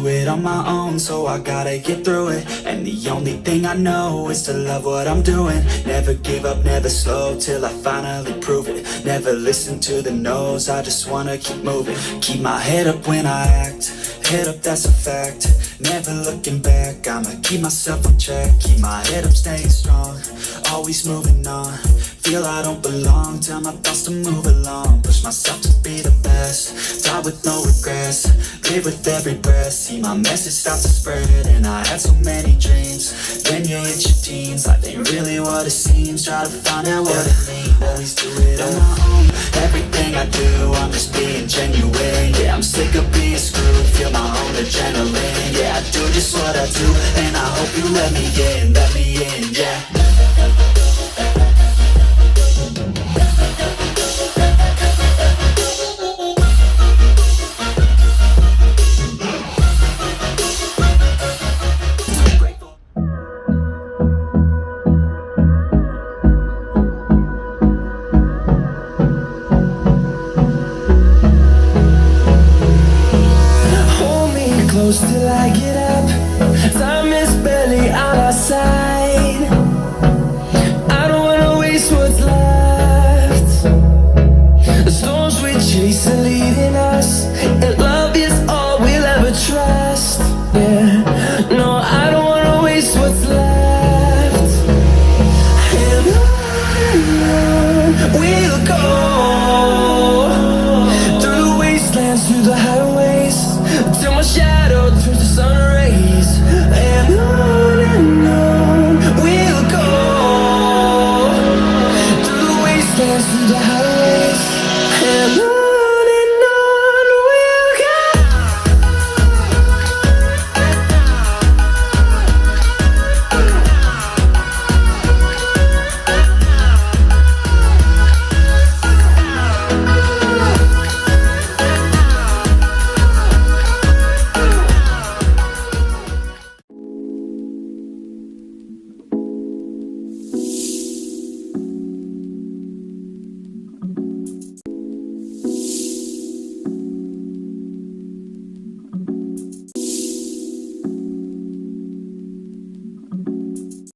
do it on my own, so I gotta get through it. And the only thing I know is to love what I'm doing. Never give up, never slow, till I finally prove it. Never listen to the no's, I just wanna keep moving. Keep my head up when I act, head up, that's a fact. Never looking back, I'ma keep myself on track. Keep my head up, staying strong, always moving on. Feel I don't belong, tell my thoughts to move along. Push myself to be the best, die with no regrets. Live with every breath, see my message start to spread. And I had so many dreams, then you hit your teens. Life ain't really what it seems, try to find out what it means. Always do it on my own, everything I do, I'm just being genuine. Yeah, I'm sick of being screwed, feel my own adrenaline. Yeah, I do just what I do, and I hope you let me in, yeah. Till I get up, time is barely on our side. I don't wanna waste what's left. The storms we chase are leading us, and love is all we'll ever trust. Yeah, no, I don't wanna waste what's left. And on we'll go, through the wastelands, through the highways, till my shadow turns to sun rays. And on we'll go, through the wastelands, through the highways.